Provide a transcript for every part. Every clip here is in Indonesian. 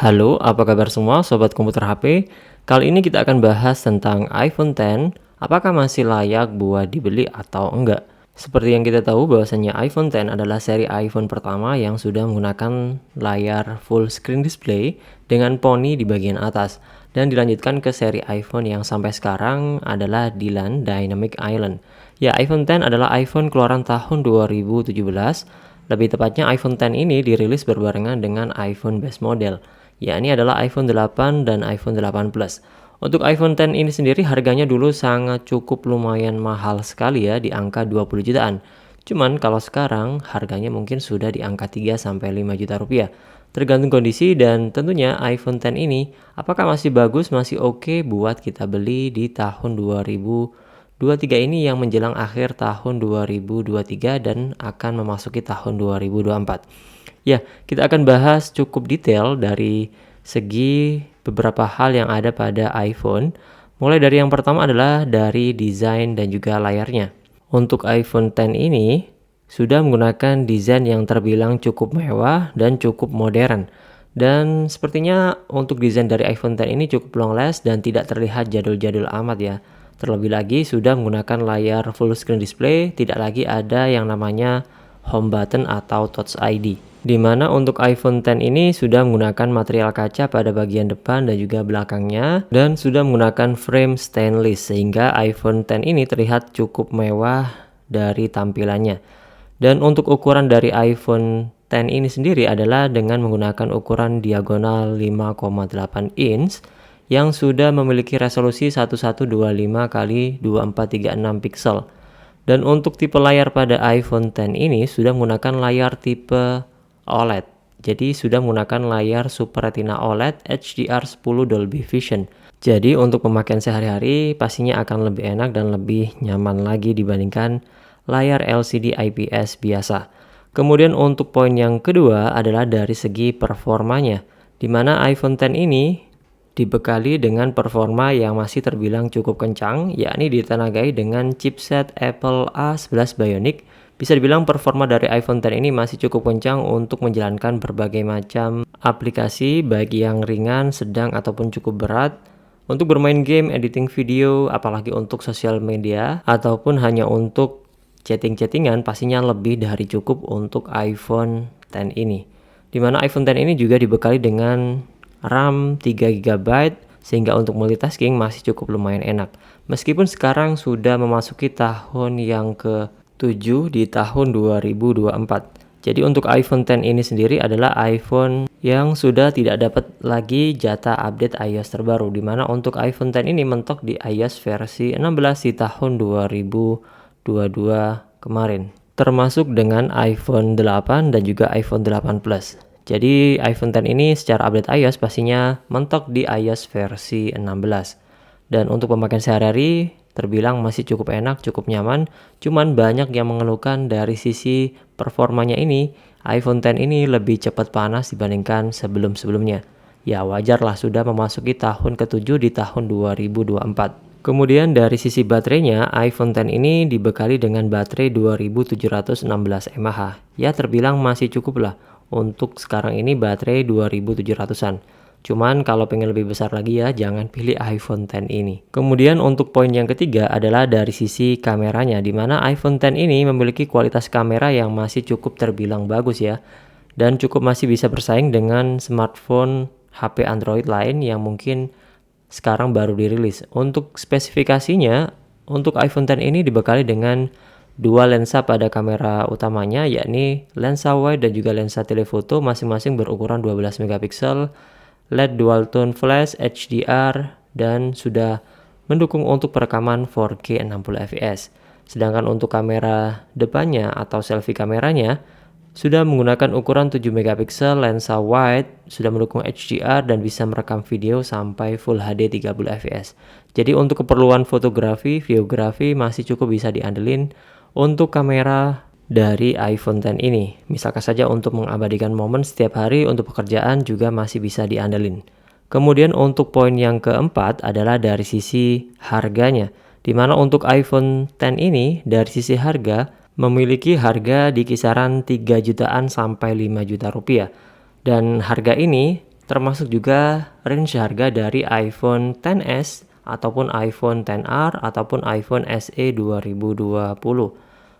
Halo, apa kabar semua sobat komputer HP? Kali ini kita akan bahas tentang iPhone X, apakah masih layak buat dibeli atau enggak. Seperti yang kita tahu bahwasanya iPhone X adalah seri iPhone pertama yang sudah menggunakan layar full screen display dengan poni di bagian atas. Dan dilanjutkan ke seri iPhone yang sampai sekarang adalah Dylan Dynamic Island. Ya, iPhone X adalah iPhone keluaran tahun 2017. Lebih tepatnya iPhone X ini dirilis berbarengan dengan iPhone base model, yakni adalah iPhone 8 dan iPhone 8 Plus. Untuk iPhone X ini sendiri harganya dulu sangat cukup lumayan mahal sekali ya, di angka 20 jutaan. Cuman kalau sekarang harganya mungkin sudah di angka 3-5 juta rupiah. Tergantung kondisi dan tentunya iPhone X ini apakah masih bagus, masih oke buat kita beli di tahun 2023 ini yang menjelang akhir tahun 2023 dan akan memasuki tahun 2024. Ya, kita akan bahas cukup detail dari segi beberapa hal yang ada pada iPhone. Mulai dari yang pertama adalah dari desain dan juga layarnya. Untuk iPhone X ini sudah menggunakan desain yang terbilang cukup mewah dan cukup modern. Dan sepertinya untuk desain dari iPhone X ini cukup long last dan tidak terlihat jadul-jadul amat ya. Terlebih lagi sudah menggunakan layar full screen display, tidak lagi ada yang namanya home button atau Touch ID. Di mana untuk iPhone X ini sudah menggunakan material kaca pada bagian depan dan juga belakangnya dan sudah menggunakan frame stainless sehingga iPhone X ini terlihat cukup mewah dari tampilannya. Dan untuk ukuran dari iPhone X ini sendiri adalah dengan menggunakan ukuran diagonal 5,8 inch yang sudah memiliki resolusi 1125 x 2436 pixel. Dan untuk tipe layar pada iPhone X ini sudah menggunakan layar tipe OLED. Jadi sudah menggunakan layar Super Retina OLED HDR10 Dolby Vision. Jadi untuk pemakaian sehari-hari pastinya akan lebih enak dan lebih nyaman lagi dibandingkan layar LCD IPS biasa. Kemudian untuk poin yang kedua adalah dari segi performanya, di mana iPhone X ini dibekali dengan performa yang masih terbilang cukup kencang, yakni ditenagai dengan chipset Apple A11 Bionic. Bisa dibilang performa dari iPhone X ini masih cukup kencang untuk menjalankan berbagai macam aplikasi, baik yang ringan, sedang, ataupun cukup berat. Untuk bermain game, editing video, apalagi untuk sosial media, ataupun hanya untuk chatting-chattingan, pastinya lebih dari cukup untuk iPhone X ini. Dimana iPhone X ini juga dibekali dengan RAM 3GB sehingga untuk multitasking masih cukup lumayan enak. Meskipun sekarang sudah memasuki tahun yang ke-7 di tahun 2024. Jadi untuk iPhone X ini sendiri adalah iPhone yang sudah tidak dapat lagi jatah update iOS terbaru, di mana untuk iPhone X ini mentok di iOS versi 16 di tahun 2022 kemarin, termasuk dengan iPhone 8 dan juga iPhone 8 Plus. Jadi iPhone X ini secara update iOS pastinya mentok di iOS versi 16. Dan untuk pemakaian sehari-hari terbilang masih cukup enak, cukup nyaman. Cuman banyak yang mengeluhkan dari sisi performanya ini, iPhone X ini lebih cepat panas dibandingkan sebelum-sebelumnya. Ya wajarlah sudah memasuki tahun ke-7 di tahun 2024. Kemudian dari sisi baterainya, iPhone X ini dibekali dengan baterai 2716 mAh. Ya terbilang masih cukup lah untuk sekarang ini baterai 2700-an. Cuman kalau pengen lebih besar lagi ya jangan pilih iPhone X ini. Kemudian untuk poin yang ketiga adalah dari sisi kameranya, di mana iPhone X ini memiliki kualitas kamera yang masih cukup terbilang bagus ya. Dan cukup masih bisa bersaing dengan smartphone HP Android lain yang mungkin sekarang baru dirilis. Untuk spesifikasinya, untuk iPhone X ini dibekali dengan dua lensa pada kamera utamanya, yakni lensa wide dan juga lensa telefoto masing-masing berukuran 12 megapiksel, LED dual tone flash HDR, dan sudah mendukung untuk perekaman 4K 60 fps. Sedangkan untuk kamera depannya atau selfie kameranya sudah menggunakan ukuran 7 megapiksel, lensa wide, sudah mendukung HDR dan bisa merekam video sampai Full HD 30 fps. Jadi untuk keperluan fotografi, videografi masih cukup bisa diandelin untuk kamera dari iPhone X ini. Misalkan saja untuk mengabadikan momen setiap hari untuk pekerjaan juga masih bisa diandelin. Kemudian untuk poin yang keempat adalah dari sisi harganya, di mana untuk iPhone X ini dari sisi harga memiliki harga di kisaran 3 jutaan sampai 5 juta rupiah. Dan harga ini termasuk juga range harga dari iPhone XS ataupun iPhone XR ataupun iPhone SE 2020.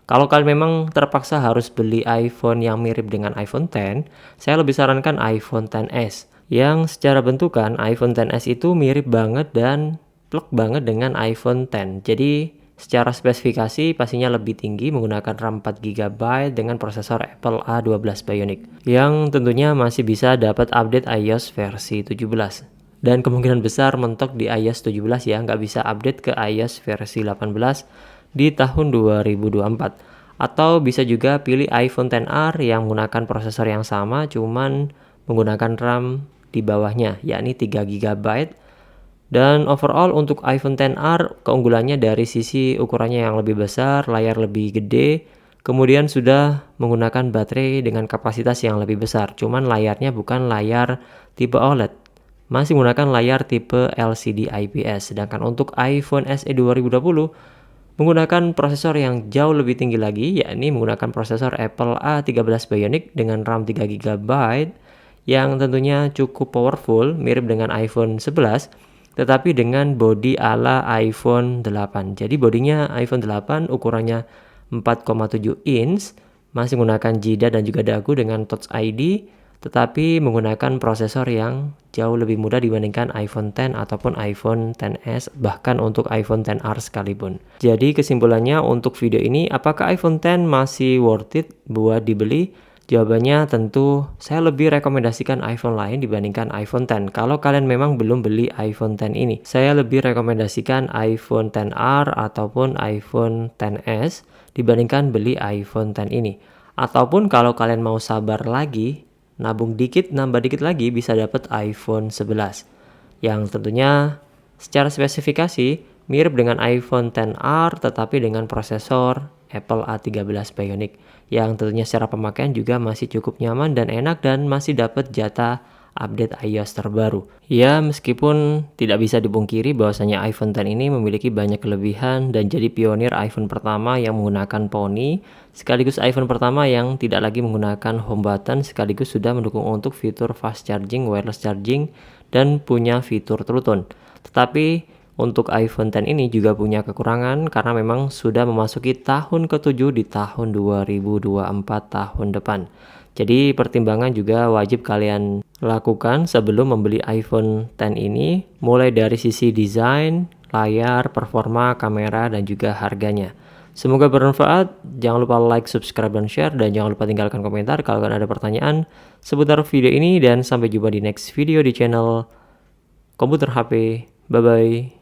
Kalau kalian memang terpaksa harus beli iPhone yang mirip dengan iPhone X, saya lebih sarankan iPhone XS. Yang secara bentukan iPhone XS itu mirip banget dan plek banget dengan iPhone X. Jadi secara spesifikasi pastinya lebih tinggi menggunakan RAM 4GB dengan prosesor Apple A12 Bionic yang tentunya masih bisa dapat update iOS versi 17. Dan kemungkinan besar mentok di iOS 17 ya, nggak bisa update ke iOS versi 18 di tahun 2024. Atau bisa juga pilih iPhone XR yang menggunakan prosesor yang sama cuman menggunakan RAM di bawahnya yakni 3GB. Dan overall untuk iPhone XR keunggulannya dari sisi ukurannya yang lebih besar, layar lebih gede, kemudian sudah menggunakan baterai dengan kapasitas yang lebih besar. Cuman layarnya bukan layar tipe OLED, masih menggunakan layar tipe LCD IPS. Sedangkan untuk iPhone SE 2020 menggunakan prosesor yang jauh lebih tinggi lagi, yakni menggunakan prosesor Apple A13 Bionic dengan RAM 3GB yang tentunya cukup powerful, mirip dengan iPhone 11, tetapi dengan bodi ala iPhone 8. Jadi bodinya iPhone 8 ukurannya 4,7 inch, masih menggunakan JIDA dan juga dagu dengan Touch ID, tetapi menggunakan prosesor yang jauh lebih mudah dibandingkan iPhone X ataupun iPhone XS, bahkan untuk iPhone XR sekalipun. Jadi kesimpulannya untuk video ini, apakah iPhone X masih worth it buat dibeli? Jawabannya tentu saya lebih rekomendasikan iPhone lain dibandingkan iPhone X. Kalau kalian memang belum beli iPhone X ini, saya lebih rekomendasikan iPhone XR ataupun iPhone XS dibandingkan beli iPhone X ini. Ataupun kalau kalian mau sabar lagi, nabung dikit, nambah dikit lagi, bisa dapat iPhone 11 yang tentunya secara spesifikasi mirip dengan iPhone XR tetapi dengan prosesor Apple A13 Bionic yang tentunya secara pemakaian juga masih cukup nyaman dan enak dan masih dapat jatah update iOS terbaru. Ya, meskipun tidak bisa dipungkiri bahwasanya iPhone X ini memiliki banyak kelebihan dan jadi pionir iPhone pertama yang menggunakan Pony, sekaligus iPhone pertama yang tidak lagi menggunakan home button, sekaligus sudah mendukung untuk fitur fast charging, wireless charging, dan punya fitur True Tone. Tetapi untuk iPhone X ini juga punya kekurangan karena memang sudah memasuki tahun ke-7 di tahun 2024 tahun depan. Jadi pertimbangan juga wajib kalian lakukan sebelum membeli iPhone X ini, mulai dari sisi desain, layar, performa, kamera, dan juga harganya. Semoga bermanfaat, jangan lupa like, subscribe, dan share, dan jangan lupa tinggalkan komentar kalau kalian ada pertanyaan seputar video ini, dan sampai jumpa di next video di channel Komputer HP. Bye-bye.